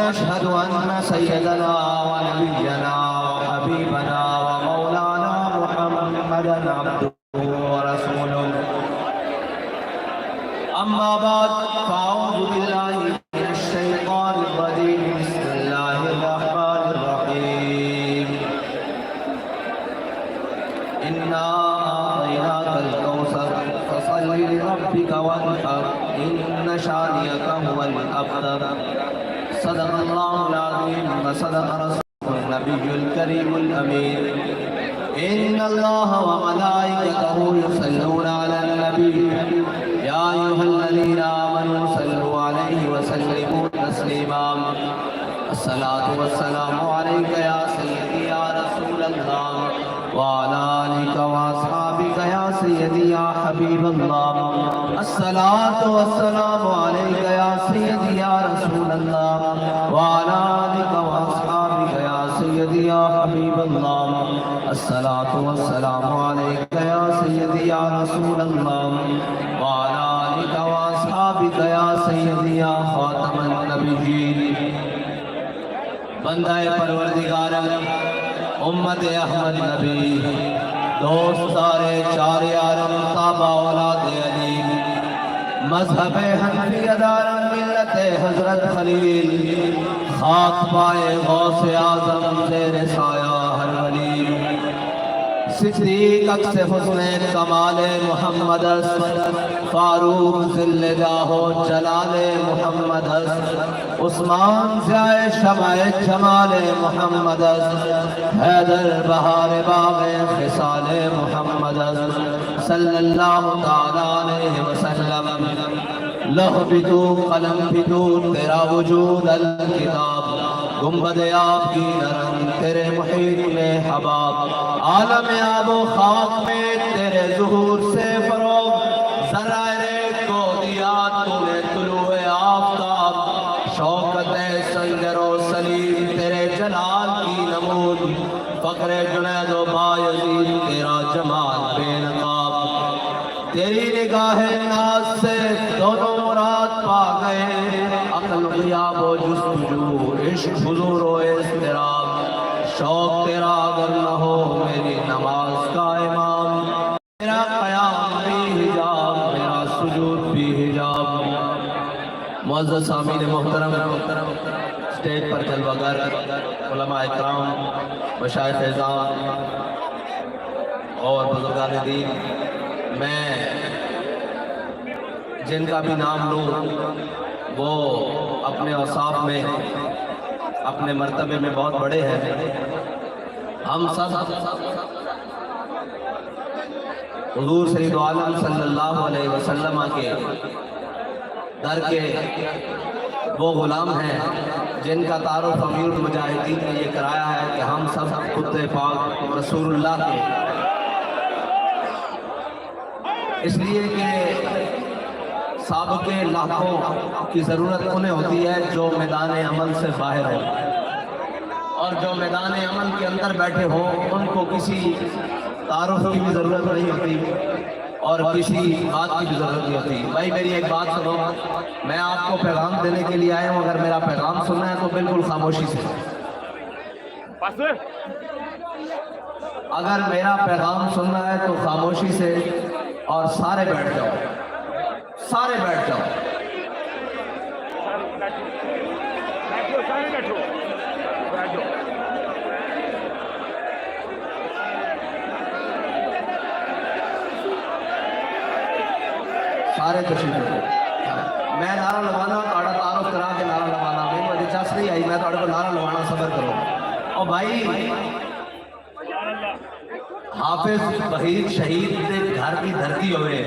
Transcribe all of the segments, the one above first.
ونشهد أن سيدنا ونبينا وحبيبنا ومولانا محمدا عبده ورسوله. أما بعد فأعوذ بالله من الشيطان الرجيم. بسم الله الرحمن الرحيم. إنا أعطيناك الكوثر فصل لربك وانحر إن شانئك هو الأبتر. صدق الله العظيم وصدق رسوله النبي الكريم الأمين. إن الله وملائكته يصلون على النبي يا أيها الذين آمنوا صلوا عليه وسلموا تسليما. الصلاة والسلام عليك يا سيدي يا رسول الله وعلى آلك وأصحابك يا سيدي يا حبيب الله. الصلاة والسلام عليك يا سيدي يا رسول الله وعلى آلك وأصحابك يا سيدي يا حبيب الله. الصلاة والسلام عليك يا سيدي يا رسول الله وعلى آلك وأصحابك يا سيدي يا خاتم النبيين. بندہ پروردگار امت احمد نبی دوستار چار یارم صحابہ اولاد علی مذہب حنفی دارم ملت حضرت خلیل خاک پائے غوث اعظم زیر سایہ ہر ولی صدیق اکس حسین کمال محمد فاروق ذل جاہ جلال محمد عثمان ضیاء شمع جمال محمد حیدر بہار باغ خصال محمد صلی اللہ تعالیٰ علیہ وسلم. لوح بھی تو قلم بھی تو تیرا وجود الکتاب گنبد آپ کی نرم تیرے محیط میں حباب عالم آب و خاک میں تیرے ظہور سے فروغ ذرائع کو دیا تو نے طلوع آفتاب شوکت سنگر و سلیم تیرے جلال کی نمود فقر جنید و بایزید تیرا جمال بے نقاب. تیری نگاہ ناز سے دونوں مراد پا گئے عقل غیاب و جستجو عشق حضور و اضطراب. شوق تیرا اگر نہ ہو میری نماز کا امام میرا قیام بھی حجاب میرا سجود بھی حجاب. معزز سامعین محترم اسٹیج پر جلوہ گر علماء اکرام مشائخ اعظام اور بزرگان دین، میں جن کا بھی نام لوں وہ اپنے اوصاف میں اپنے مرتبے میں بہت بڑے ہیں. ہم سب حضور سید عالم صلی اللہ علیہ وسلم کے در کے وہ غلام ہیں جن کا تعارف امیر المجاہدین نے یہ کرایا ہے کہ ہم سب خط پاک رسول اللہ کے، اس لیے کہ سابق لاحقوں کی ضرورت انہیں ہوتی ہے جو میدان عمل سے باہر ہو، اور جو میدان عمل کے اندر بیٹھے ہوں ان کو کسی تعارف کی بھی ضرورت نہیں ہوتی اور کسی بات کی بھی ضرورت نہیں ہوتی. بھائی میری ایک بات سنو، میں آپ کو پیغام دینے کے لیے آیا ہوں. اگر میرا پیغام سننا ہے تو بالکل خاموشی سے، اگر میرا پیغام سننا ہے تو خاموشی سے اور سارے بیٹھ جاؤ، سارے بیٹھ جاؤ. سارے تشریف رکھو. میں نعرہ لگانا تھوڑا تعارف کرا کے نعرہ لگانا میری مجھے چس نہیں آئی. میں تھوڑے کو نعرہ لگانا صبر کرو. اور بھائی حافظ وحید شہید دے گھر کی دھرتی ہوئے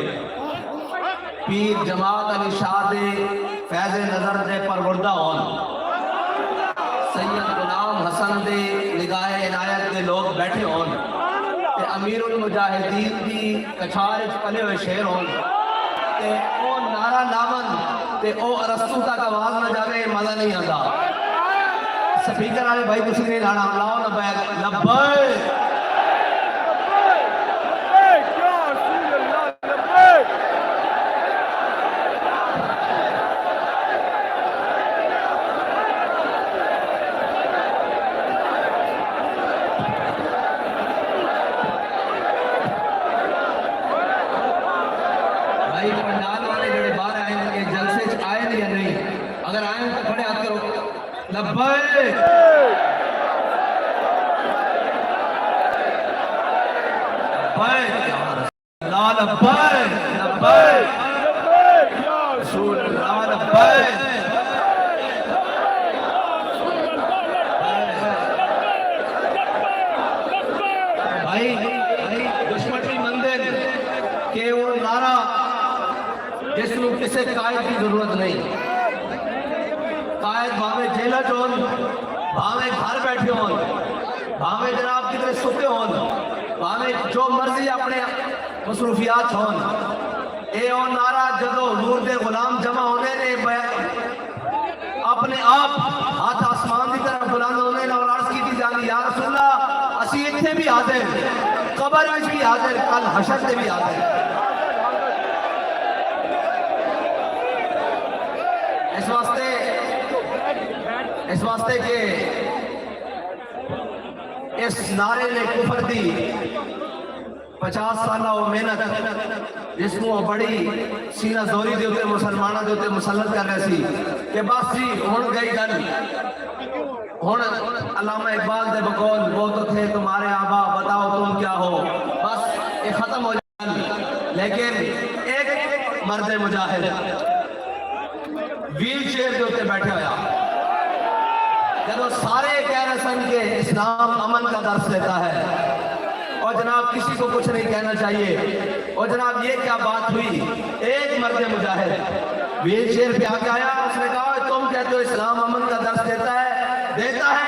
پیر جماعت علی شاہ دے فیض نظر دے پروردہ ہون سید غلام حسن دے نگاہ عنایت دے لوگ بیٹھے ہون تے امیر المجاہدین دی کچھار پلے ہوئے شیر ہون تے او نعرہ لاون تے او ارسطو تک آواز نہ جاوے مزہ نہیں آتا. سپیکر والے بھائی کچھ نہیں لانا لاؤ لبیک لبیک. لبیک لا لبیک لبیک رسول اللہ لبیک بھائی دشمن کی مندر کہ وہ نعرہ جس کو کسی قائد کی ضرورت نہیں. قائد بھاوے جیلہ چون بھاوے گھر بیٹھے ہون بھاوے جناب کتنے ستے ہون بھاوے جو مرضی اپنے مصروفیات ہون اے اور نعرہ جدو حضور دے غلام جمع ہونے نے اپنے آپ ہاتھ آسمان کی طرف بلند ہونے اور عرض کی تھی جانی یا رسول اللہ اسی اتنے بھی حاضر قبر میں بھی حاضر کل حشر سے بھی حاضر. اس واسطے کہ اس نعرے نے کفر دی 50 سالہ و محنت جس کو بڑی سینہ زوری دے ہوتے مسلمانہ دے ہوتے مسلط کر رہے سی کہ بس جی ہون گئی گل ہون علامہ اقبال دے بقول وہ تو تھے تمہارے آبا بتاؤ تم کیا ہو بس یہ ختم ہو جائے. لیکن ایک مرد مجاہد ویل چیئر دے ہوتے بیٹھے ہویا جب سارے کہہ رہے سن کہ اسلام امن کا درس دیتا ہے اور جناب کسی کو کچھ نہیں کہنا چاہیے اور جناب یہ کیا بات ہوئی ایک مرد مجاہد ویل چیئر پہ آگے آیا اس نے کہا تم کہتے ہو اسلام امن کا درس دیتا ہے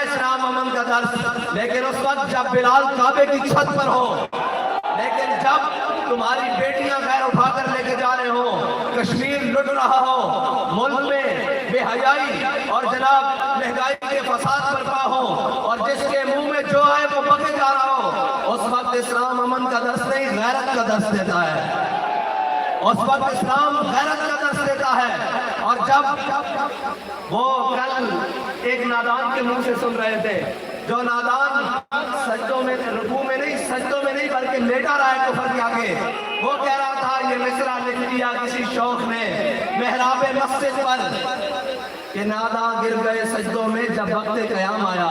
اسلام امن کا درس لیکن اس وقت جب بلال کعبے کی چھت پر ہو لیکن جب تمہاری بیٹیاں غیر اٹھا کر لے کے جا رہے ہوں کشمیر لٹ رہا ہو ملک میں بے حیائی اور جناب مہنگائی کے فساد برپا ہو اور جس کے منہ میں جو ہے وہ بکے جا رہا ہو اس وقت اسلام امن کا درس نہیں غیرت کا درس دیتا ہے. اس وقت اسلام غیرت کا درس دیتا ہے. اور جب وہ کل ایک نادان کے منہ سے سن رہے تھے جو نادان سجدوں میں رکوع میں نہیں سجدوں میں نہیں بلکہ لیٹا رہا ہے کفر کے آگے وہ کہہ رہا تھا یہ مصرع لکھ دیا کسی شوخ نے محراب مسجد پر کہ نادان گر گئے سجدوں میں جب وقت قیام آیا.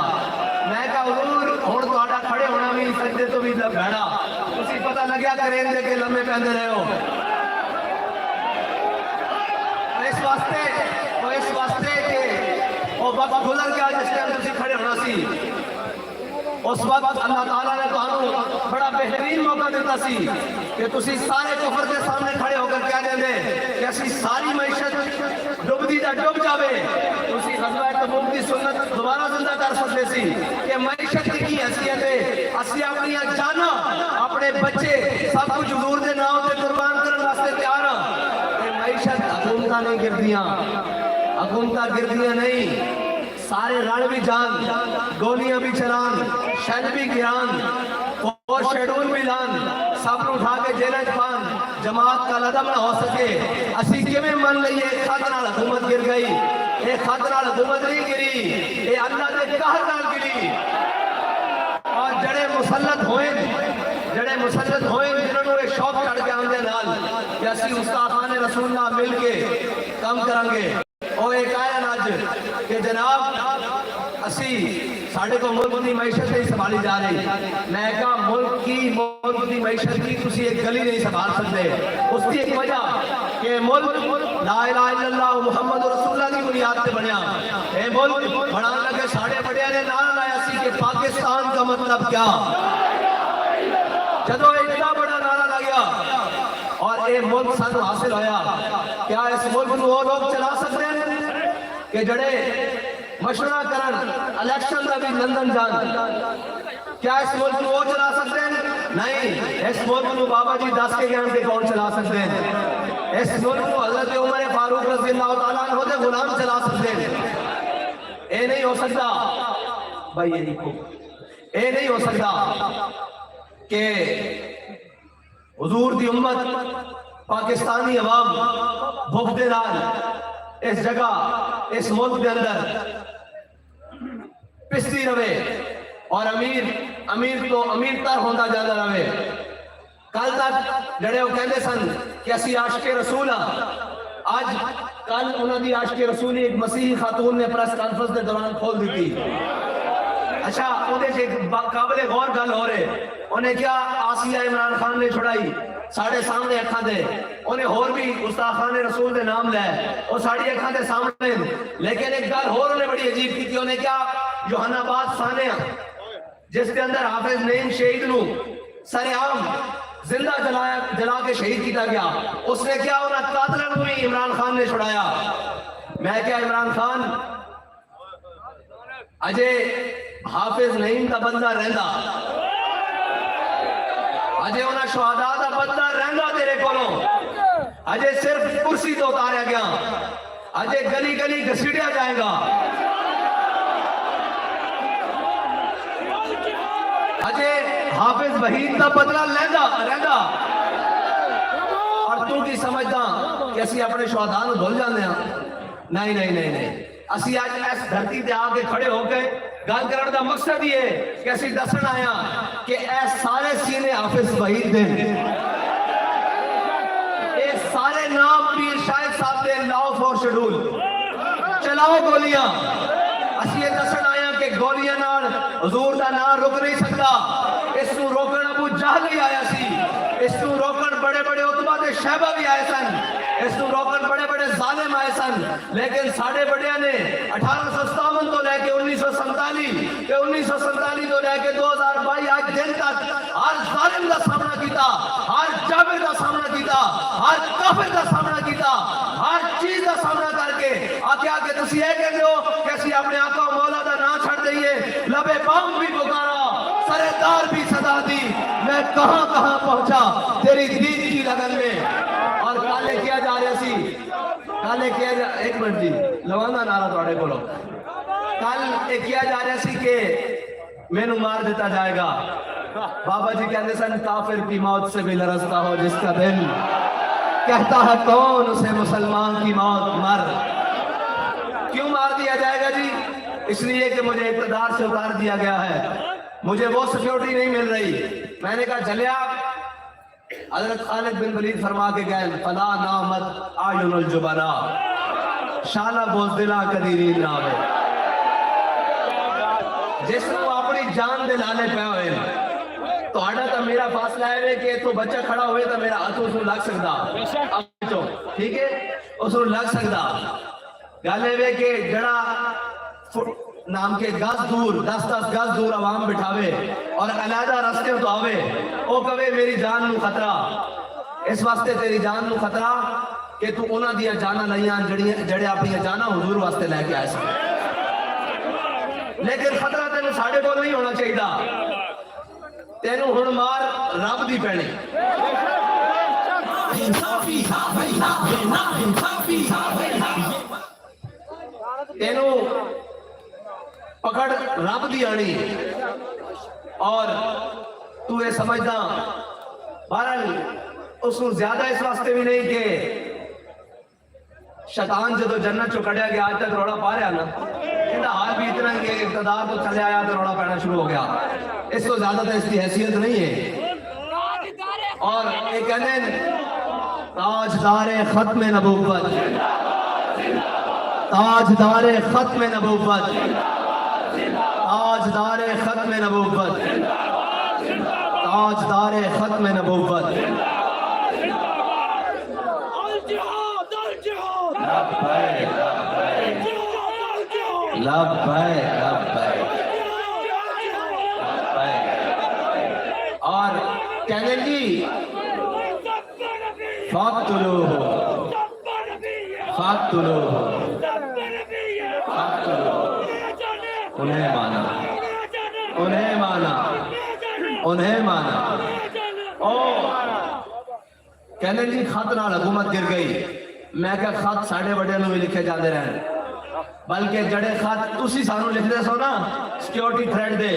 میں کہا حضور ہون تہاڈا کھڑے ہونا بھی سجدے تو بھی بھڑا اسی پتہ لگیا کرین دے کے لمبے پہندے رہے ہو. اس واسطے کہ وہ وقت گزر گیا جس ٹائم تسی کھڑے ہونا سی اس وقت اللہ تعالیٰ نے تمہیں بڑا بہترین موقع دیتا سی کہ تسی سارے کفر کے سامنے کھڑے ہو کر کیا دیں کہ اسی ساری معیشت ڈب دی ڈب جاوے تسی غزوہ تبوک کی سنت دوبارہ زندہ کر سکتے سی کہ معیشت کی حیثیت ہے اسی اپنی جانا اپنے بچے سب کچھ حضور دے نام تے قربان کرنے واسطے تیار ہاں کہ معیشت حکومتاں نہیں گردیاں حکومتاں گردیاں نہیں سارے رڑ بھی جان گولیاں بھی چلان شل بھی گران اور شیڈول بھی لان سب نے اٹھا کے جیلہ پان جماعت کا لدم نہ ہو سکے اسی کے میں من لئیے ایک خطرہ حکومت گر گئی ایک خطرہ حکومت نہیں گری اے اللہ نے قہر نال گری اور جڑے مسلط ہوئیں جنہوں نے شوق چڑھ کے آمدے نال کہ اسی استاذان رسول اللہ مل کے کام کرنگے اور ایک آیا ناج کہ جناب اسی ساڑھے کو ملک کی معیشت نہیں سنبھالی جا رہی میں کہا ملک کی معیشت کی تسی ایک گلی نہیں سنبھال سکتے اس کی ایک وجہ کہ ملک لا الہ الا اللہ محمد رسول اللہ کی بنیاد سے بنیا اے ملک بڑھان لگے ساڑھے بڑے نے نعرہ لایا سی کہ پاکستان کا مطلب کیا جدو اتنا بڑا نعرہ لگیا اور اے ملک سن حاصل ہویا کیا اس ملک کو وہ لوگ چلا سکتے ہیں کہ جڑے مشورہ کرن الیکشن دا بھی لندن جان کیا اس ملک کو وہ چلا سکتے ہیں نہیں اس ملک کو بابا جی دس کے گیان کے کون چلا سکتے ہیں اس ملک کو حضرت عمر فاروق رضی اللہ تعالیٰ عنہ دے غلام چلا سکتے ہیں اے نہیں ہو سکتا بھائی اے نہیں ہو سکتا کہ حضور دی امت پاکستانی عوام بھوک دے نال اس جگہ اس ملک کے اندر پستی رہے اور امیر تر ہوندہ جانا رہے کل تک جڑے وہ کہندے سن کہ اسی عاشق رسول آج کل انہوں نے عاشق رسول ایک مسیحی خاتون نے پریس کانفرنس کے دوران کھول دی تھی. اچھا انہیں سے قابل غور گل ہو رہے انہیں کیا آسیہ عمران خان نے چھڑائی ساڑھے سامنے اکھاں دے انہیں اور بھی گستاخان رسول دے نام لے اور ساڑھی اکھاں دے سامنے لیکن ایک گل اور انہیں بڑی عجیب کی تھی. انہیں کیا یوحنا آباد ثانیہ جس کے اندر حافظ نعیم شہید نو سر عام زندہ جلا کے شہید کیتا گیا اس نے کیا انہیں قاتلوں میں عمران خان نے چھڑایا. میں کیا عمران خان اجے حافظ نعیم دا بندہ رہندا اجے انہاں شہداء دا بندہ رہندا تیرے کولوں اجے صرف کرسی تو اتاریا گیا اجے گلی گلی گھسیٹیا جائے گا اجے حافظ وحید دا بدلہ رہندا اور تو کی سمجھدا کہ اسی اپنے شہداء نوں بھول جاندے ہاں. نہیں اسی آج اس دھرتی تے آ کے کھڑے ہو کے گل کرن دا مقصد یہ ہے کہ اسی دسن آیا کہ اے سارے سینے حافظ وحید دے اے سارے نام پیر شاہد صاحب دے لاؤ فور شیڈول چلاؤ گولیاں. اسی یہ دسن آیا کہ گولیاں نال حضور دا نام رک نہیں سکتا. اس نو روکن ابو جہل بھی آیا سی اس نو روکن بڑے بڑے عتبہ دے شہبہ بھی آئے سن اس نو روکن بڑے بڑے ظالم آئے سن لیکن ساڑھے بڑیاں نے 1857 تو لے کے 1947 تو لے کے 2022 آج دن تک ہر ظالم کا سامنا کیتا ہر جابر کا سامنا کیتا ہر کافر کا سامنا کیتا ہر چیز کا سامنا کر کے آگے تسی یہ کہتے ہو کہ اسی اپنے آقا و مولا دا نام چھڑ دئیے لبے بام بھی پکارا سرے دار بھی صدا دی میں کہاں پہنچا تیری دین کی لگن میں. اور کالے کیا جا رہا سی کالے کیا جا ایک منٹ جی لوانا نعرہ توڑے بولو کل ایک کیا جا رہا سی کہ میں نو مار دیتا جائے گا. بابا جی کہتے سن کافر کی موت سے بھی لرزتا ہو جس کا دل کہتا ہے کون اسے مسلمان کی موت مر. کیوں مار دیا جائے گا جی؟ اس لیے کہ مجھے اقتدار سے اتار دیا گیا ہے مجھے وہ سیکیورٹی نہیں مل رہی. میں نے کہا چلیا حضرت خالد بن ولید فرما کے گئے فلا نامت آیون الجبنا شالہ بوزدلہ قدیری ناوے جس کو اپنی جان دے لانے پہ ہوئے تو آڑا تا میرا فاصلہ ہے کہ تو بچہ کھڑا ہوئے تا میرا ہاتھ اس کو لگ سکتا ٹھیک ہے اس کو لگ سکتا گالے ہوئے کہ جڑا نام کے گز دور 10 گز دور عوام بٹھاوے اور علیحدہ رستے تو آوے او کہے میری جان نو خطرہ اس واسطے تیری جان نو خطرہ کہ تو انہاں دیا جانا لئیاں جڑے اپنی جانا حضور واسطے لے کے آئے سکتے لیکن خطرہ تینوں ساڑھے کو نہیں ہونا چاہیے تینوں ہن مار رب دی پینے تینوں پکڑ رب دی آنی اور تو یہ سمجھدا بہرحال اس کو زیادہ اس واسطے بھی نہیں کہ شیطان جدو جنت چو کڑیا گیا آج تک روڑا پا رہا نا انہا حال بھی اتنا کہ اقتدار تو چلے آیا تو روڑا پانا شروع ہو گیا اس کو زیادہ تو اس کی حیثیت نہیں ہے. اور ایک کہنے تاجدار ختم نبوت تاجدار ختم نبوت تاجدار ختم نبوت تاجدار ختم نبوت اور کہنے جی فاقتلوہ فاقتلوہ انہیں مانا انہیں مانا کہنے جی خط نال حکومت گر گئی میں کہ خط ساڑھے بڑے نو بھی لکھے جاتے رہے بلکہ جڑے خط تسی سانو لکھ دے سو نا سیکیورٹی تھریٹ دے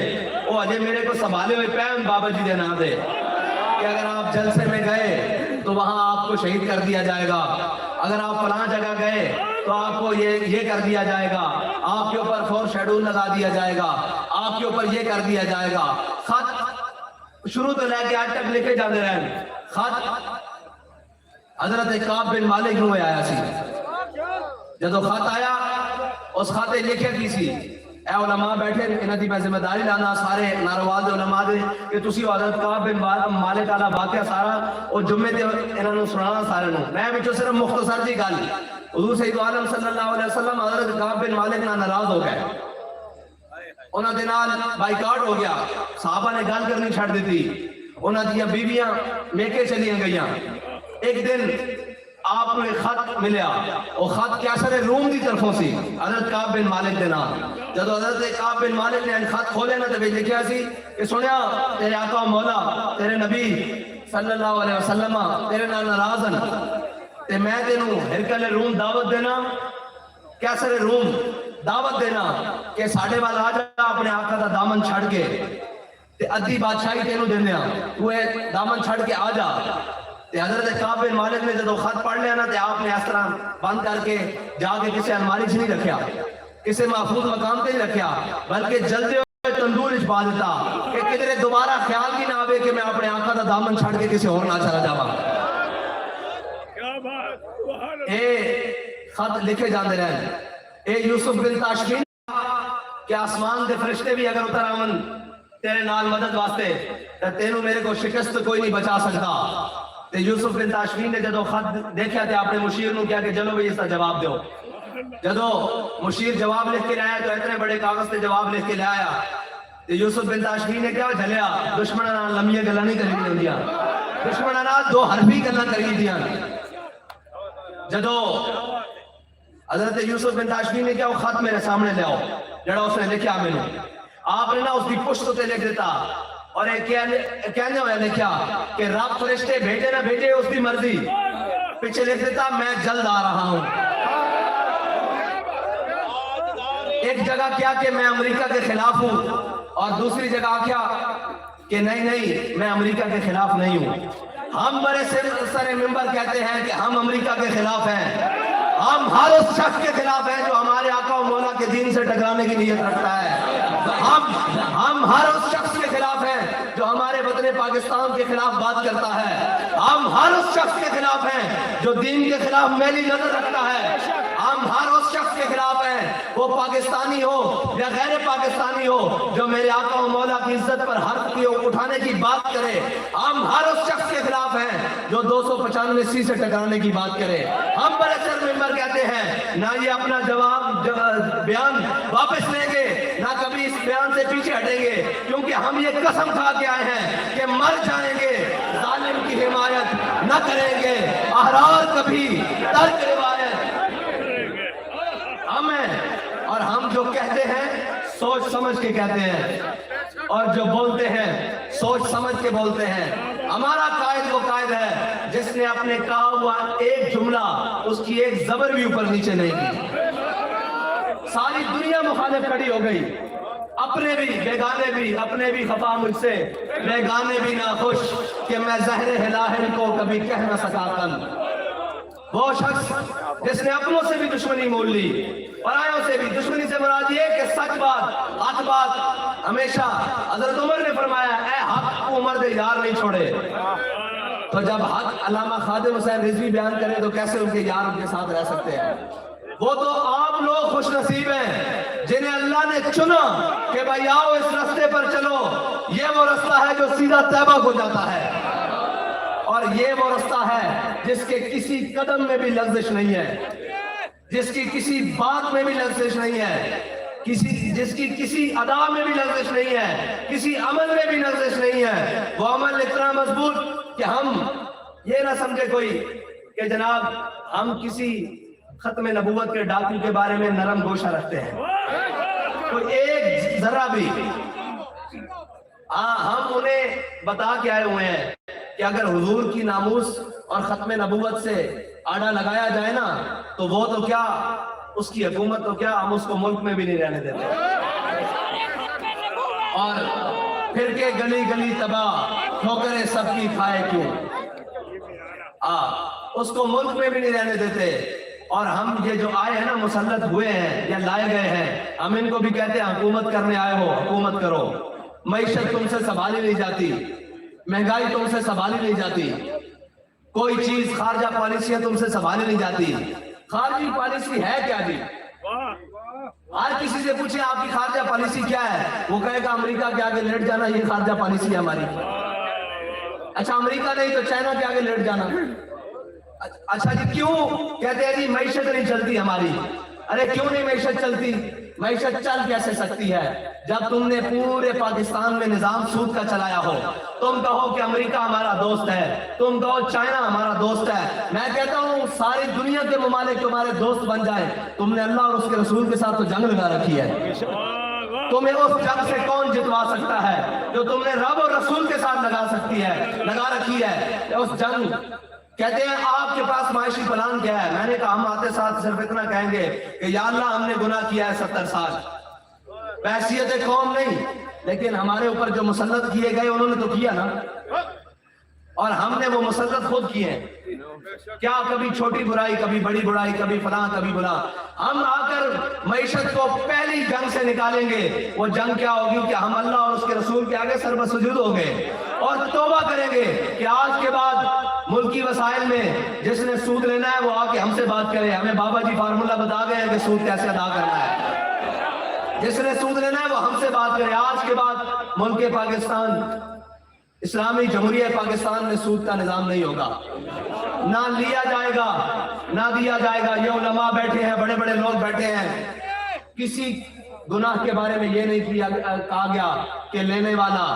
وہ اجے میرے کو سنبھالے ہوئے پہن بابا جی دے نام دے کہ اگر آپ جلسے میں گئے تو وہاں آپ کو شہید کر دیا جائے گا اگر آپ فلاں جگہ گئے تو آپ کو یہ کر دیا جائے گا آپ کے اوپر فور شیڈول لگا دیا جائے گا آپ کے اوپر یہ کر دیا جائے گا. خط شروع تو لے کے آج تک لکھے جاتے رہے. خط حضرت کعب بن مالک نو آیا سی جدو خط آیا اس خط لکھے کی سی اے علماء بیٹھے انہاں دی میں ذمہ داری لانا سارے ناروال دے علماء دے کہ تسی حضرت کعب بن مالک والا واقعہ سارا او جمعے تے انہاں نوں سنانا سارے نوں میں وچوں صرف مختصر جی گل حضور سید عالم صلی اللہ علیہ وسلم حضرت کعب بن مالک نال ناراض ہو گئے انہاں دے نال بائیکاٹ ہو گیا صحابہ نے گل کرنی چھڈ دتی انہاں دیاں بیویاں میکے چلیاں گئیاں ایک دن آپ کو ایک خط ملیا وہ خط کیسر روم دی طرفوں سی حضرت کعب بن مالک دے نام جدو حضرت کعب بن مالک نے خط کھولے نا تو لکھیا سی کہ سنیا تیرے آقا مولا تیرے نبی صلی اللہ علیہ وسلم تیرے نال ناراض ہیں تے میں تینوں ہرکل روم دعوت دینا کیسر روم دعوت دینا کہ ساڈے وال آ جا اپنے آقا دا دامن چھڑ کے تے ادھی بادشاہی تینوں دیندے ہاں تو دامن چھڑ کے آ جا تے حضرت کعب بن مالک نے جدو خط پڑھ لیا نا تے آپ نے اس طرح بند کر کے جا کے کسی الماری سے نہیں رکھیا کسی محفوظ مقام پہ نہیں رکھیا بلکہ جلدے ہوئے تندور وچ پا دیتا کہ کدھر دوبارہ خیال بھی نہ آوے کہ میں اپنے آقا دا دامن چھڑ کے کسی اور نہ چلا جاواں اے خط لکھے جاندے رہے اے یوسف بن تاشفین کہ آسمان دے فرشتے بھی اگر اتر آون تیرے نال مدد واسطے تے تینوں میرے کو شکست کوئی نہیں بچا سکتا تے یوسف بن تاشفین نے جدو خط دیکھا تے اپنے مشیر نو کیا کہ چلو بھئی اس کا جواب دیو جدو مشیر جواب لکھ کے لایا تو اتنے بڑے کاغذ تے جواب لکھ کے لایا تے یوسف بن تاشفین نے کیا جھلیا دشمناں نال لمبی گلاں نہیں کرنی ہوندیاں دشمناں نال دو حرفی گلاں کری دیاں جدو حضرت یوسف بن تاشفین نے کیا وہ خط میرے سامنے لے آؤ جڑا اس نے لکھیا مینوں آپ نے نا اس کی پشت تے لکھ دیتا اور کہنے ہوئے لکھیا کہ رب فرشتے بھیجے نہ بھیجے اس کی مرضی پیچھے لکھ دیتا میں جلد آ رہا ہوں ایک جگہ کیا کہ میں امریکہ کے خلاف ہوں اور دوسری جگہ کیا کہ نہیں میں امریکہ کے خلاف نہیں ہوں ہم بڑے سر ممبر کہتے ہیں کہ ہم امریکہ کے خلاف ہیں ہم ہر اس شخص کے خلاف ہیں جو ہمارے آقا و مولا کے دین سے ٹکرانے کی نیت رکھتا ہے ہم ہر اس شخص کے خلاف ہیں جو ہمارے وطن پاکستان کے خلاف بات کرتا ہے ہم ہر اس شخص کے خلاف ہیں جو دین کے خلاف میلی نظر رکھتا ہے ہم ہر اس شخص کے خلاف ہیں وہ پاکستانی ہو یا غیر پاکستانی ہو جو میرے آقا و مولا کی عزت پر حرف کی اٹھانے کی بات کرے ہم ہر اس شخص کے خلاف ہیں جو 295 سے ٹکرانے کی بات کرے ہم بڑے سر ممبر کہتے ہیں نہ یہ اپنا بیان واپس لیں گے نہ کبھی اس بیان سے پیچھے ہٹیں گے کیونکہ ہم یہ قسم کھا کے آئے ہیں کہ مر جائیں گے ظالم کی حمایت نہ کریں گے احرار کبھی ترک روایت ہم ہیں اور ہم جو کہتے ہیں سوچ سمجھ کے کہتے ہیں اور جو بولتے ہیں سوچ سمجھ کے بولتے ہیں ہمارا قائد وہ قائد ہے جس نے اپنے کہا ہوا ایک جملہ اس کی ایک زبر بھی اوپر نیچے نہیں کی ساری دنیا مخالف کھڑی ہو گئی اپنے بھی بیگانے بھی اپنے بھی خفا مجھ سے بیگانے بھی ناخوش کہ میں زہر ہلاہل کو کبھی کہہ نہ سکا کل وہ شخص جس نے اپنوں سے بھی دشمنی مول لی پرایوں سے بھی دشمنی سے مراد یہ کہ سچ بات حق بات ہمیشہ حضرت عمر نے فرمایا اے حق کو عمر دے یار نہیں چھوڑے تو جب حق علامہ خادم حسین رضوی بیان کرے تو کیسے ان کے یار ان کے ساتھ رہ سکتے ہیں وہ تو آپ لوگ خوش نصیب ہیں جنہیں اللہ نے چنا کہ بھائی آؤ اس رستے پر چلو یہ وہ رستہ ہے جو سیدھا طیبہ کو جاتا ہے اور یہ وہ رستہ ہے جس کے کسی قدم میں بھی لغزش نہیں ہے جس کی کسی بات میں بھی لغزش نہیں ہے جس کی کسی ادا میں بھی لغزش نہیں ہے کسی عمل میں بھی لغزش نہیں ہے وہ عمل اتنا مضبوط کہ ہم یہ نہ سمجھے کوئی کہ جناب ہم کسی ختم نبوت کے ڈاکو کے بارے میں نرم گوشہ رکھتے ہیں تو ایک ذرہ بھی ہم انہیں بتا کے آئے ہوئے ہیں کہ اگر حضور کی ناموس اور ختم نبوت سے آڑا لگایا جائے نا تو وہ تو کیا اس کی حکومت تو کیا ہم اس کو ملک میں بھی نہیں رہنے دیتے اور پھر کے گلی گلی تباہ ٹھوکریں سب کی کھائے کیوں اس کو ملک میں بھی نہیں رہنے دیتے اور ہم یہ جو آئے ہیں نا مسلط ہوئے ہیں یا لائے گئے ہیں ہم ان کو بھی کہتے ہیں حکومت کرنے آئے ہو حکومت کرو معیشت تم سے سنبھالی نہیں جاتی مہنگائی تم سے سنبھالی نہیں جاتی کوئی چیز خارجہ پالیسیاں تم سے سنبھالی نہیں جاتی خارجی پالیسی ہے کیا جی؟ آج کسی سے پوچھیں آپ کی خارجہ پالیسی کیا ہے، وہ کہے گا امریکہ کے آگے لیٹ جانا، یہ خارجہ پالیسی ہے ہماری۔ اچھا امریکہ نہیں تو چائنا کے آگے لیٹ جانا۔ اچھا جی کیوں؟ کہتے ہیں جی معیشت نہیں چلتی ہماری۔ ارے کیوں نہیں معیشت چلتی؟ معیشت چل کیسے سکتی ہے جب تم نے پورے پاکستان میں نظام سود کا چلایا ہو؟ تم کہو کہ امریکہ ہمارا دوست ہے، تم کہو چائنا ہمارا دوست ہے، میں کہتا ہوں ساری دنیا کے ممالک تمہارے دوست بن جائیں، تم نے اللہ اور اس کے رسول کے ساتھ تو جنگ لگا رکھی ہے۔ تمہیں اس جنگ سے کون جتوا سکتا ہے جو تم نے رب اور رسول کے ساتھ لگا رکھی ہے اس جنگ۔ کہتے ہیں آپ کے پاس معاشی پلان کیا ہے؟ میں نے کہا ہم آتے ساتھ صرف اتنا کہیں گے کہ یا اللہ ہم نے گناہ کیا ہے 70 سال، بحیثیت قوم نہیں، لیکن ہمارے اوپر جو مسلط کیے گئے انہوں نے تو کیا نا، اور ہم نے وہ مسلط خود کیے ہیں۔ کیا کبھی چھوٹی برائی، کبھی بڑی برائی، کبھی فلاں کبھی بلا۔ ہم آ کر معیشت کو پہلی جنگ سے نکالیں گے۔ وہ جنگ کیا ہوگی کہ ہم اللہ اور اس کے رسول کے آگے سر بسجود ہوں گے اور توبہ کریں گے کہ آج کے بعد ملکی وسائل میں جس نے سود لینا ہے وہ آ کے ہم سے بات کرے۔ ہمیں بابا جی فارمولہ بتا گئے ہیں کہ سود کیسے ادا کرنا ہے۔ جس نے سود لینا ہے وہ ہم سے بات کرے۔ آج کے بعد ملک پاکستان، اسلامی جمہوریہ پاکستان میں سود کا نظام نہیں ہوگا، نہ لیا جائے گا نہ دیا جائے گا۔ یہ علماء بیٹھے ہیں، بڑے بڑے لوگ بیٹھے ہیں، کسی گناہ کے بارے میں یہ نہیں کہا گیا کہ لینے والا،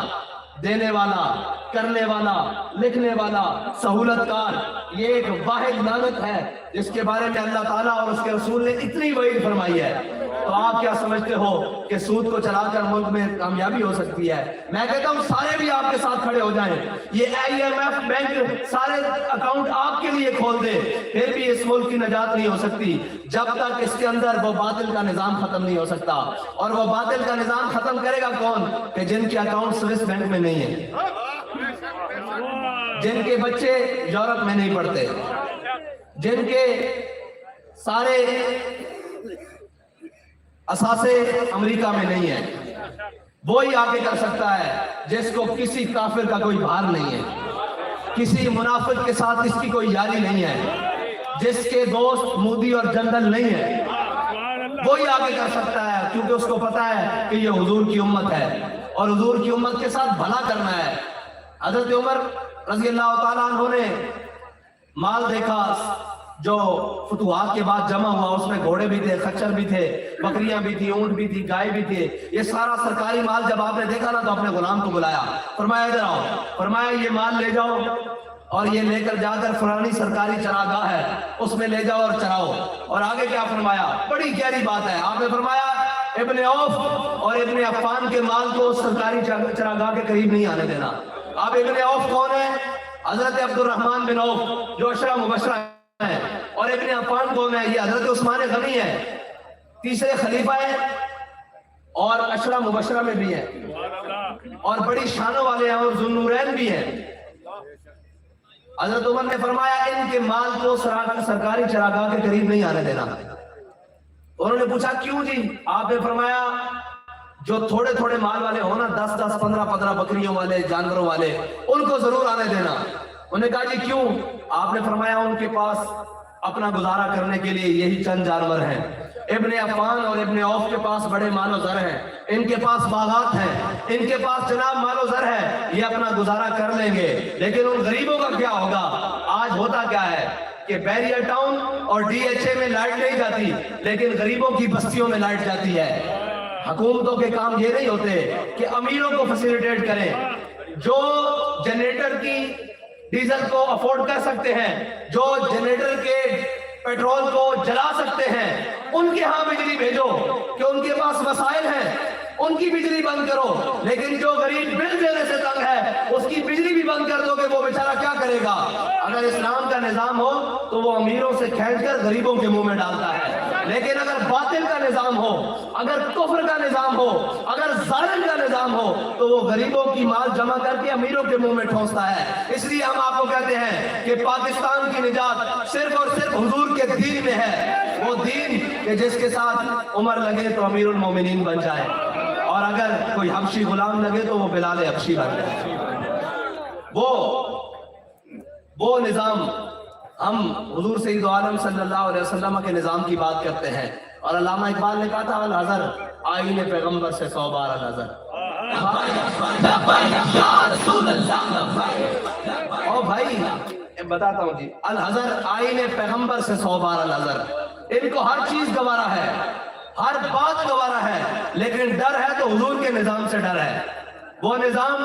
دینے والا، کرنے والا، لکھنے والا، سہولت کار، یہ ایک واحد لعنت ہے جس کے بارے میں اللہ تعالیٰ اور اس کے رسول نے اتنی وعید فرمائی ہے۔ تو آپ کیا سمجھتے ہو کہ سود کو چلا کر ملک میں کامیابی ہو سکتی ہے؟ میں کہتا ہوں سارے بھی آپ کے ساتھ کھڑے ہو جائیں، یہ IMF بینک سارے اکاؤنٹ آپ کے لیے کھول دے، پھر بھی اس ملک کی نجات نہیں ہو سکتی جب تک اس کے اندر وہ باطل کا نظام ختم نہیں ہو سکتا۔ اور وہ باطل کا نظام ختم کرے گا کون؟ کہ جن کے اکاؤنٹ سوئس بینک میں نہیں ہیں، جن کے بچے یورپ میں نہیں پڑھتے، جن کے سارے اثاثے امریکہ میں نہیں ہیں، وہی آگے کر سکتا ہے جس کو کسی کافر کا کوئی بھار نہیں ہے، کسی منافق کے ساتھ اس کی کوئی یاری نہیں ہے، جس کے دوست مودی اور جنرل نہیں ہے، وہی آگے کر سکتا ہے، کیونکہ اس کو پتا ہے کہ یہ حضور کی امت ہے اور حضور کی امت کے ساتھ بھلا کرنا ہے۔ حضرت عمر رضی اللہ تعالیٰ عنہ نے مال دیکھا جو فتوحات کے بعد جمع ہوا، اس میں گھوڑے بھی تھے، خچر بھی تھے، بکریاں بھی تھی، اونٹ بھی تھی، گائے بھی تھے، یہ سارا سرکاری مال جب آپ نے دیکھا نا تو اپنے غلام کو بلایا، فرمایا ادھر آؤ، فرمایا یہ مال لے جاؤ اور یہ لے کر جا کر فلانی سرکاری چراگاہ ہے اس میں لے جاؤ اور چراؤ۔ اور آگے کیا فرمایا؟ بڑی گہری بات ہے، آپ نے فرمایا ابن عوف اور ابن عفان کے مال کو سرکاری چراگاہ کے قریب نہیں آنے دینا۔ اب ابن عوف کون ہے؟ حضرت عبد الرحمن بن عوف جو عشرہ مبشرہ ہے، اور ابن عفان کون ہے؟ یہ حضرت عثمان غنی ہے، تیسرے خلیفہ ہے اور عشرہ مبشرہ میں بھی ہے اور بڑی شانوں والے ہیں اور ذو النورین بھی ہیں۔ حضرت عمر نے فرمایا ان کے مال کو سرکاری چراگاہ کے قریب نہیں آنے دینا۔ انہوں نے پوچھا کیوں جی؟ آپ نے فرمایا جو تھوڑے تھوڑے مال والے ہو نا، 10 15 بکریوں والے، جانوروں والے، ان کو ضرور آنے دینا۔ انہوں نے کہا جی کیوں؟ آپ نے فرمایا ان کے پاس اپنا گزارا کرنے کے لیے یہی چند جانور ہیں۔ ابن عفان اور ابن عوف کے پاس بڑے مال و زر ہیں، ان کے پاس باغات ہیں، ان کے پاس جناب مال و زر ہے، یہ اپنا گزارا کر لیں گے، لیکن ان غریبوں کا کیا ہوگا؟ آج ہوتا کیا ہے کہ بیریئر ٹاؤن اور DHA میں لائٹ نہیں جاتی، لیکن غریبوں کی بستیوں میں لائٹ جاتی ہے۔ حکومتوں کے کام یہ نہیں ہوتے کہ امیروں کو فیسیلیٹیٹ کریں، جو جنریٹر کی ڈیزل کو افورڈ کر سکتے ہیں، جو جنریٹر کے پیٹرول کو جلا سکتے ہیں، ان کے ہاں بجلی بھیجو کہ ان کے پاس وسائل ہیں، ان کی بجلی بند کرو، لیکن جو غریب بل دینے سے تنگ ہے اس کی بجلی بھی بند کر دو کہ وہ بیچارہ کیا کرے گا؟ اگر اسلام کا نظام ہو تو وہ امیروں سے کھینچ کر غریبوں کے منہ میں ڈالتا ہے، لیکن اگر باطل کا نظام ہو، اگر کفر کا نظام ہو، اگر ظالم کا نظام ہو تو وہ غریبوں کی مال جمع کر کے امیروں کے منہ میں ٹھونستا ہے۔ اس لیے ہم آپ کو کہتے ہیں کہ پاکستان کی نجات صرف اور صرف حضور کے دین میں ہے، وہ دین کہ جس کے ساتھ عمر لگے تو امیر المومنین بن جائے، اور اگر کوئی حبشی غلام لگے تو وہ بلال حبشی بن جائے۔ وہ نظام ہم حضور سید عالم صلی اللہ علیہ وسلم کے نظام کی بات کرتے ہیں، اور علامہ اقبال نے کہا تھا الحذر آئین پیغمبر سے 100 بار الحذر۔ او بھائی بتاتا ہوں جی، الحذر آئین پیغمبر سے 100 بار الحذر۔ ان کو ہر چیز گوارا ہے، ہر بات گوارا ہے، لیکن ڈر ہے تو حضور کے نظام سے ڈر ہے۔ وہ نظام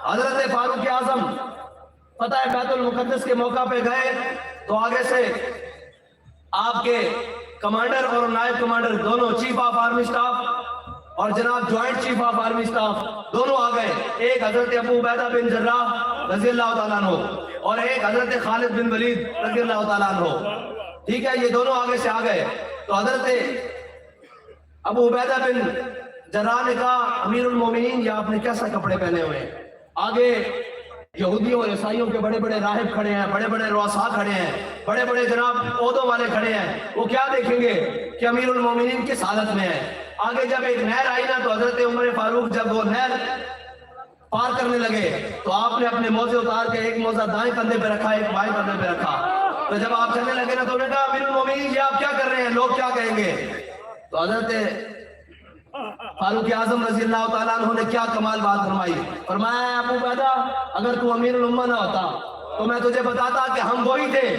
حضرت فاروق اعظم فتح بیت المقدس کے موقع پہ گئے تو آگے سے آپ کے کمانڈر اور نائب کمانڈر دونوں، چیف آف آرمی سٹاف اور جناب joint chief of army staff دونوں آ گئے، ایک حضرت ابو عبیدہ بن جراح رضی اللہ تعالیٰ عنہ اور ایک حضرت خالد بن ولید رضی اللہ تعالیٰ عنہ، ٹھیک ہے، یہ دونوں آگے سے آ گئے تو حضرت ابو عبیدہ بن جراح نے کہا امیر المومنین یہ آپ نے کیسا کپڑے پہنے ہوئے ہیں؟ آگے یہودیوں اور عیسائیوں کے بڑے بڑے راہب کھڑے ہیں، بڑے بڑے رؤساء کھڑے ہیں، بڑے بڑے جناب عہدوں والے کھڑے ہیں، وہ کیا دیکھیں گے کہ امیر المومنین کس حالت میں ہے؟ آگے جب ایک نہر آئی نا تو حضرت عمر فاروق جب وہ نہر پار کرنے لگے تو آپ نے اپنے موزے اتار کے ایک موزہ دائیں کندھے پہ رکھا، ایک بائیں کندھے پہ رکھا، تو جب آپ چلنے لگے نا تو انہوں نے کہا امیر المومنین یہ آپ کیا کر رہے ہیں، لوگ کیا کہیں گے؟ تو حضرت فاروق اعظم رضی اللہ تعالیٰ عنہ نے کیا کمال بات فرمائی، فرمایا ابو عبیدہ اگر تو امیر الامہ نہ ہوتا تو میں تجھے بتاتا کہ ہم وہی تھے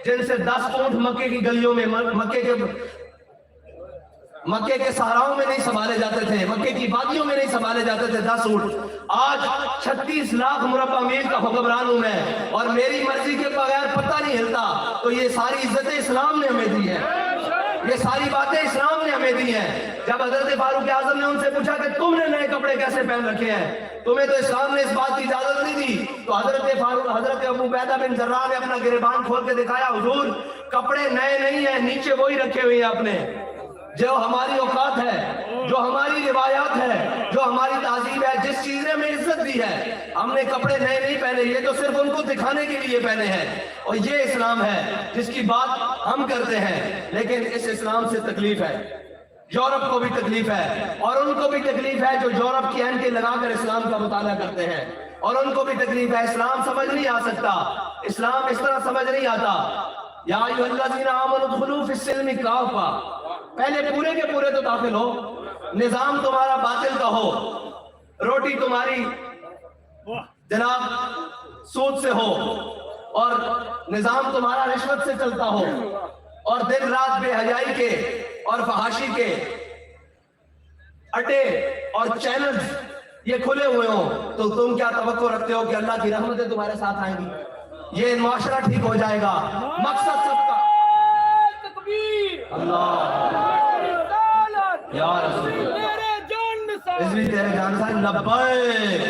جن سے 10 اونٹ مکے کی گلیوں میں، مکے کے صحراؤں میں نہیں سنبھالے جاتے تھے، مکے کی وادیوں میں نہیں سنبھالے جاتے تھے 10 اونٹ۔ آج 36 لاکھ مربع میل کا حکمران ہوں میں اور میری مرضی کے بغیر پتہ نہیں ہلتا، تو یہ ساری عزتیں اسلام نے ہمیں دی ہیں، یہ ساری باتیں اسلام نے ہمیں دی ہیں۔ جب حضرت فاروق اعظم نے ان سے پوچھا کہ تم نے نئے کپڑے کیسے پہن رکھے ہیں، تمہیں تو اسلام نے اس بات کی اجازت نہیں دی، تو حضرت ابو عبیدہ بن جراح نے اپنا گریبان کھول کے دکھایا حضور کپڑے نئے نہیں ہیں، نیچے وہی رکھے ہوئے ہیں آپ نے، جو ہماری اوقات ہے، جو ہماری روایات ہے، جو ہماری تہذیب ہے، جس چیز نے ہمیں عزت دی ہے، ہم نے کپڑے نئے نہیں پہنے، یہ تو صرف ان کو دکھانے کے لیے پہنے ہیں، اور یہ اسلام ہے جس کی بات ہم کرتے ہیں۔ لیکن اس اسلام سے تکلیف ہے، یورپ کو بھی تکلیف ہے، اور ان کو بھی تکلیف ہے جو یورپ کی اینٹیں لگا کر اسلام کا مطالعہ کرتے ہیں، اور ان کو بھی تکلیف ہے، اسلام سمجھ نہیں آ سکتا، اسلام اس طرح سمجھ نہیں آتا۔ یا ایھا الذین آمنوا ادخلوا فی السلم کافہ، پہلے پورے کے پورے تو داخل ہو، نظام تمہارا باطل کا ہو، روٹی تمہاری جناب سود سے ہو، اور نظام تمہارا رشوت سے چلتا ہو، اور دن رات بے حیائی کے اور فحاشی کے اڈے اور چینلز یہ کھلے ہوئے ہوں، تو تم کیا توقع رکھتے ہو کہ اللہ کی رحمتیں تمہارے ساتھ آئیں گی؟ یہ معاشرہ ٹھیک ہو جائے گا، مقصد سب کا اللہ یا رسول اس بھی تیرے جان سے لبیک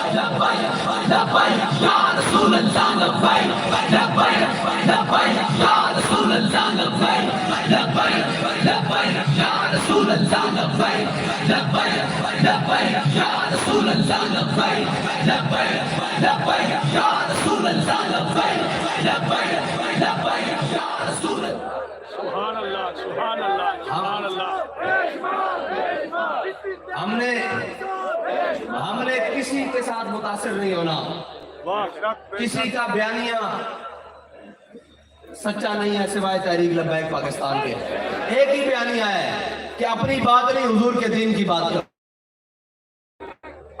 لبیک یا رسول اللہ لبیک لبیک لبیک یا رسول اللہ لبیک لبیک لبیک یا رسول اللہ لبیک لبیک لبیک یا رسول اللہ لبیک لبیک لبیک یا رسول اللہ لبیک لبیک لبیک یا رسول اللہ۔ سبحان اللہ سبحان اللہ سبحان اللہ۔ ہم نے کسی کے ساتھ متاثر نہیں ہونا، کسی کا بیانیہ سچا نہیں ہے سوائے تحریک لبیک پاکستان کے، ایک ہی بیانیہ ہے کہ اپنی بات نہیں حضور کے دین کی بات کرو،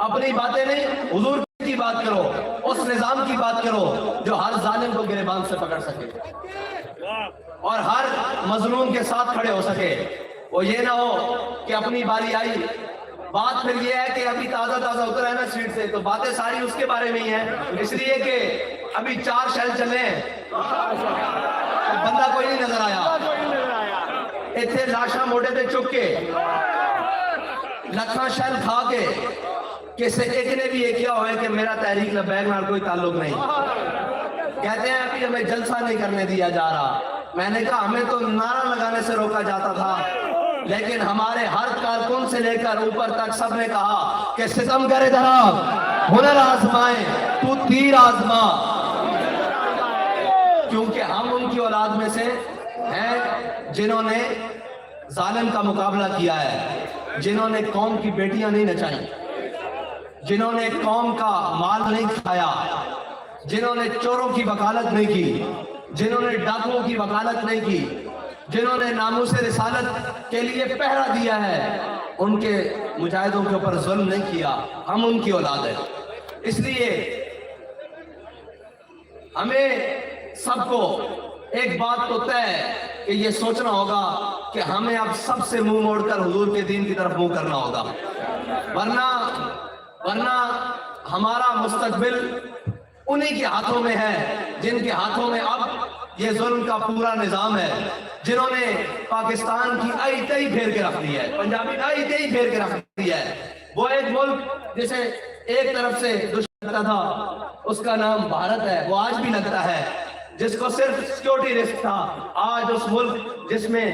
اپنی باتیں نہیں حضور کی بات کرو، اس نظام کی بات کرو جو ہر ظالم کو گریبان سے پکڑ سکے اور ہر مظلوم کے ساتھ کھڑے ہو سکے۔ وہ یہ نہ ہو کہ اپنی باری آئی، بات پھر یہ ہے کہ ابھی تازہ تازہ اتر ہے نا سیٹ سے، تو باتیں ساری اس کے بارے میں ہی ہیں، اس لیے کہ ابھی 4 شیل چلے ہیں، بندہ کوئی نہیں نظر آیا، اتنے لاشاں موٹے تھے چک کے، لکھاں شیل کھا کے، کسی ایک نے بھی یہ کیا ہوا ہے کہ میرا تحریک لبیک نال کوئی تعلق نہیں، کہتے ہیں ابھی ہمیں جلسہ نہیں کرنے دیا جا رہا۔ میں نے کہا ہمیں تو نعرہ لگانے سے روکا جاتا تھا، لیکن ہمارے ہر کارکن سے لے کر اوپر تک سب نے کہا کہ ستم کرے جناب، ہنر آزمائیں، تو تیر آزما، کیونکہ ہم ان کی اولاد میں سے ہیں جنہوں نے ظالم کا مقابلہ کیا ہے، جنہوں نے قوم کی بیٹیاں نہیں نچائیں، جنہوں نے قوم کا مال نہیں کھایا، جنہوں نے چوروں کی وکالت نہیں کی، جنہوں نے ڈاکوؤں کی وکالت نہیں کی، جنہوں نے ناموس رسالت کے لیے پہرا دیا ہے، ان کے مجاہدوں کے اوپر ظلم نہیں کیا. ہم ان کی اولاد ہیں. اس لیے ہمیں سب کو ایک بات تو طے ہے کہ یہ سوچنا ہوگا کہ ہمیں اب سب سے منہ موڑ کر حضور کے دین کی طرف منہ کرنا ہوگا، ورنہ ہمارا مستقبل انہی کے ہاتھوں میں ہے جن کے ہاتھوں میں اب یہ ظلم کا پورا نظام ہے، جنہوں نے پاکستان کی آئی تئی پھیر کے رکھ دی ہے، پنجابی آئی تئی پھیر کے رکھ دی ہے. وہ ایک ملک جسے ایک طرف سے دشمن لگتا تھا، اس کا نام بھارت ہے، وہ آج بھی لگتا ہے، جس کو صرف سیکیورٹی رسک تھا، آج اس ملک جس میں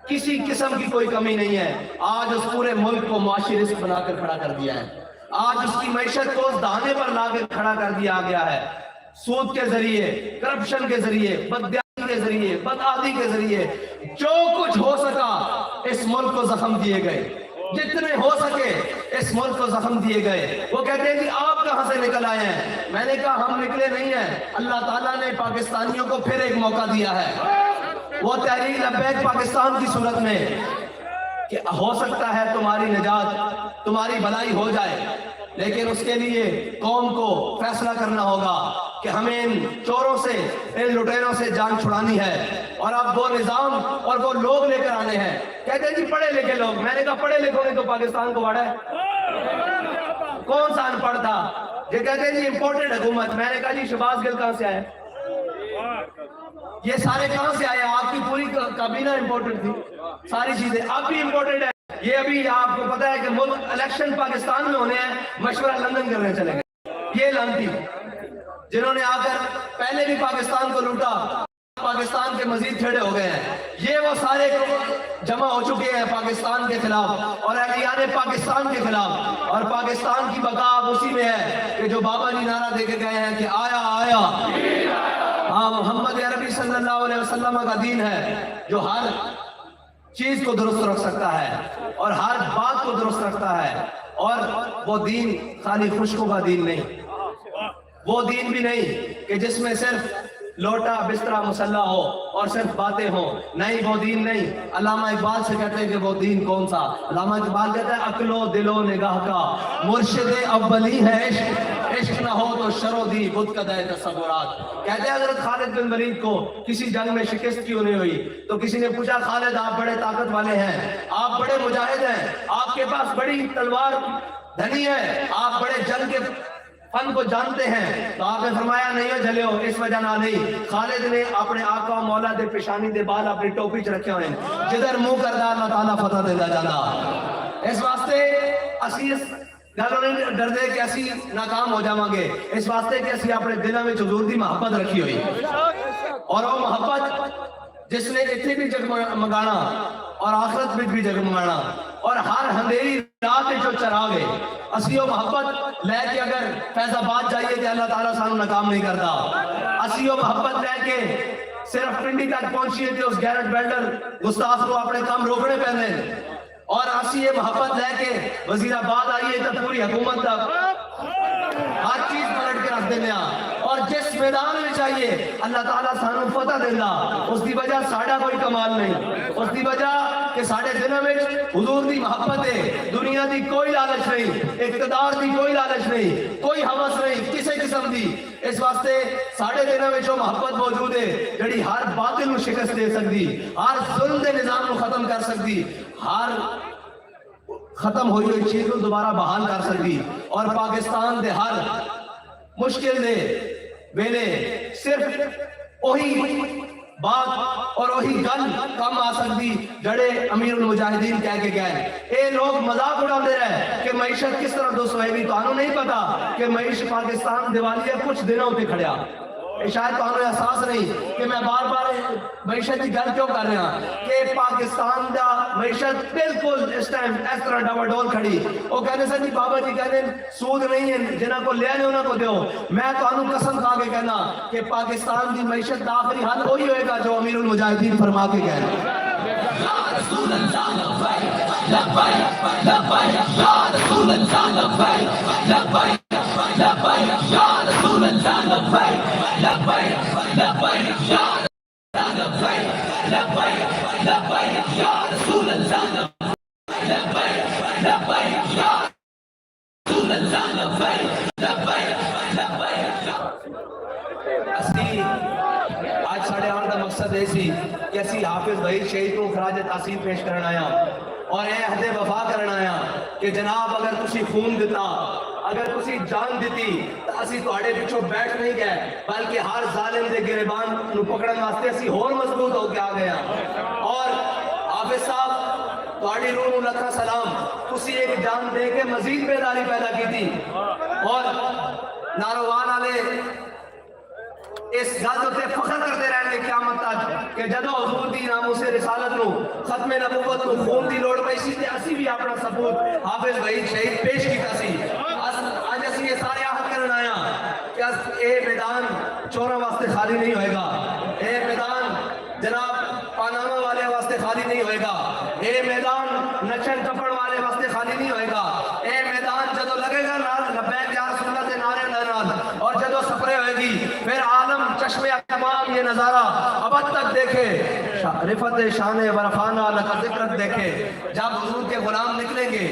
کسی قسم کی کوئی کمی نہیں ہے، آج اس پورے ملک کو معاشی رسک بنا کر کھڑا کر دیا ہے. آج اس کی معیشت کو اس دہانے پر لا کے کھڑا کر دیا گیا ہے، سود کے ذریعے، کرپشن کے ذریعے، بددیائی کے ذریعے، بدعادی کے ذریعے. جو کچھ ہو سکا اس ملک کو زخم دیے گئے، جتنے ہو سکے اس ملک کو زخم دیے گئے. وہ کہتے ہیں کہ آپ کہاں سے نکل آئے ہیں؟ میں نے کہا ہم نکلے نہیں ہیں، اللہ تعالیٰ نے پاکستانیوں کو پھر ایک موقع دیا ہے. وہ تحریک لبیک پاکستان کی صورت میں کہ ہو سکتا ہے تمہاری نجات، تمہاری بھلائی ہو جائے، لیکن اس کے لیے قوم کو فیصلہ کرنا ہوگا کہ ہمیں ان چوروں سے، ان لٹیروں سے جان چھڑانی ہے، اور اب وہ نظام اور وہ لوگ لے کر آنے ہیں. کہتے ہیں جی پڑھے لکھے لوگ. میں نے کہا پڑھے لکھوں نے تو پاکستان کو بڑھا ہے، کون سا ان پڑھ تھا؟ یہ کہتے ہیں جی امپورٹڈ حکومت. میں نے کہا جی شہباز گل کہاں سے آئے؟ یہ سارے کہاں سے آئے؟ آپ کی پوری کابینہ امپورٹڈ تھی، ساری چیزیں اب بھی امپورٹڈ ہے. یہ ابھی آپ کو پتا ہے کہ ملک الیکشن پاکستان میں ہونے ہیں، مشورہ لندن کرنے چلے گئے. یہ لانتی جنہوں نے آ کر پہلے بھی پاکستان کو لوٹا، پاکستان کے مزید کھڑے ہو گئے ہیں. یہ وہ سارے جمع ہو چکے ہیں پاکستان کے خلاف اور اہلیان پاکستان کے خلاف، اور پاکستان کی بقا اب اسی میں ہے کہ جو بابا جی نعرہ دے کے گئے ہیں کہ آیا آیا. ہاں محمد عربی صلی اللہ علیہ وسلم کا دین ہے جو ہر چیز کو درست رکھ سکتا ہے اور ہر بات کو درست رکھتا ہے. اور وہ دین خالی خشکوں کا دین نہیں، وہ دین بھی نہیں کہ جس میں صرف لوٹا بسترا مسلح ہو اور صرف باتیں ہوں. نہیں، وہ دین نہیں. علامہ اقبال سے کہتے ہیں کہ وہ دین کون سا؟ علامہ اقبال کہتے ہیں عقل و دل و نگاہ کا مرشد اولی ہے عشق، عشق نہ ہو تو شرو دی بت قدہ تصورات. کہتے ہیں حضرت خالد بن ولید کو کسی جنگ میں شکست کیوں نہیں ہوئی تو کسی نے پوچھا خالد آپ بڑے طاقت والے ہیں، آپ بڑے مجاہد ہیں، آپ کے پاس بڑی تلوار دھنی ہے، آپ بڑے جنگ کے فن کو جانتے ہیں، تو آپ نے فرمایا نہیں ہو جھلے ہو اس وجہ نہ نہیں. خالد نے اپنے آقا مولا دے پیشانی دے بال اپنی ٹوپی چ رکھے ہوئے، جدھر منہ کردا اللہ تعالیٰ فتح دیندا جاندا. اس واسطے اسی گلوں نہیں ڈردے کہ اسی ناکام ہو جاواں گے، اس واسطے کہ اسی اپنے دلوں میں حضور دی محبت رکھی ہوئی، اور وہ محبت جس نے اتنے بھی جگمگانا اور آخرت میں بھی جگمگانا اور ہر اندھیری رات جو چراغ ہے، اسی وہ محبت لے کے اگر فیض آباد جائیے تو اللہ تعالیٰ سانو ناکام نہیں کرتا. اسی وہ محبت لے کے صرف پنڈی تک پہنچیے تو اس گیرٹ بیلڈر گستاخ کو اپنے کام روکنے پہنے، اور اسی یہ محبت لے کے وزیر آباد آئیے تو پوری حکومت تک ہر چیز پلٹ کے رکھ دینا، اور جس میدان میں چاہیے اللہ تعالیٰ سانو فتح دینا. اس دی وجہ ساڑھا کوئی کمال نہیں، اس دی وجہ کہ ساڑھے دنوں میں حضور دی محبت ہے، دنیا دی کوئی لالچ نہیں، اقتدار دی کوئی لالچ نہیں، کوئی حوث نہیں کسی قسم دی. اس واسطے ساڑھے دنوں میں جو محبت موجود ہے جڑی ہر باطل کو شکست دے سکتی، ہر ظلم دے نظام کو ختم کر سکتی، ہر ختم ہوئی ہوئی چیز کو دوبارہ بحال کر سکتی، اور پاکستان دے ہر مشکل دے ویلے صرف وہی بات اور وہی گل کم آ سکتی جڑے امیر المجاہدین کہہ کے گئے. اے لوگ مذاق اڑاتے رہے کہ معیشت کس طرح دوست ہوئے گی، تو انہوں نہیں پتا کہ معیشت پاکستان دیوالیہ کچھ دنوں پہ کھڑیا. شاید تو انہوں احساس نہیں کہ میں بار بار معیشت کی گل کیوں کر رہا کہ پاکستان دا معیشت بالکل اس ٹائم اس طرح ڈاوا ڈول کھڑی. وہ کہنے سے جی بابا جی کہنے سود نہیں ہے جنہاں کو لے آنے انہوں کو دیو. میں تو انہوں قسم کھا کے کہنا کہ پاکستان دی معیشت دا آخری حل وہی ہوئے گا جو امیر المجاہدین فرما کے کہنا. یا رسول اللہ لبیک لبیک لبیک یا رسول اللہ لبیک لبیک لبیک یا رسول رسول اللہ لبیک لبیک لبیک یا لبیک لبیک لبیک یا رسول اللہ لبیک لبیک یا رسول اللہ لبیک لبیک لبیک اسی آج 8:30 کا مقصد ہے سی کہ اسی حافظ بھائی شہید کو خراج تحسین پیش کرنا آیا اور اے عہد وفا کرنا آیا کہ جناب اگر تسی خون دیتا اگر تسی جان دیتی تو اسی تواڈے پیچھے بیٹھ نہیں گئے بلکہ ہر ظالم دے گریبان نو پکڑن واسطے اسی اور مضبوط ہو کے آ گیا اور حافظ صاحب تواڈی روح نو لکھا سلام تسی ایک جان دے کے مزید بیداری پیدا کی تھی اور ناروان والے اس گل تے فخر کرتے رہن گے قیامت تک کہ جدو حضور دی ناموس رسالت نو ختم نبوت نو خون دی لوڑ پئی سی تے اسی بھی اپنا ثبوت حافظ بھائی شہید پیش کیتا سی اج اسی یہ سارے عہد کرن آیا کہ اے میدان چوراں واسطے خالی نہیں ہوئے گا اے میدان جناب پاناما والے واسطے خالی نہیں ہوئے گا اے میدان نچن ٹپڑ والے واسطے خالی نہیں ہوئے گا اے میدان جدو لگے گا نال لبیک یا رسول اللہ دے نعرے نال اور جدو سپرے ہوئے گی پھر عالم چشمے تمام یہ نظارہ ابد تک دیکھے رفت شان ورفانہ لکا ذکرت دیکھے جب حضور کے غلام نکلیں گے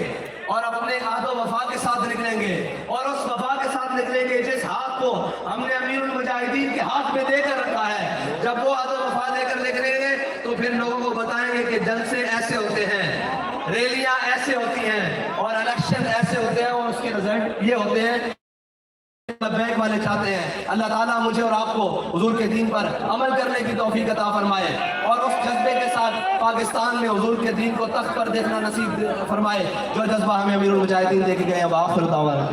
اور اپنے عہد و وفا کے ساتھ نکلیں گے اور اس وفا کے ساتھ نکلیں گے جس ہاتھ کو ہم نے امیر المجاہدین کے ہاتھ میں دے کر رکھا ہے جب وہ عہد و وفا دے کر نکلیں گے تو پھر لوگوں کو بتائیں گے کہ جلسے ایسے ہوتے ہیں ریلیاں ایسے ہوتی ہیں اور الیکشن ایسے ہوتے ہیں اور اس کے رزلٹ یہ ہوتے ہیں لبیک والے چاہتے ہیں اللہ تعالیٰ مجھے اور آپ کو حضور کے دین پر عمل کرنے کی توفیق عطا فرمائے اور اس جذبے کے ساتھ پاکستان میں حضور کے دین کو تخت پر دیکھنا نصیب فرمائے جو جذبہ ہمیں امیر المجاہدین دے کے گئے ہیں وآخر دعوانا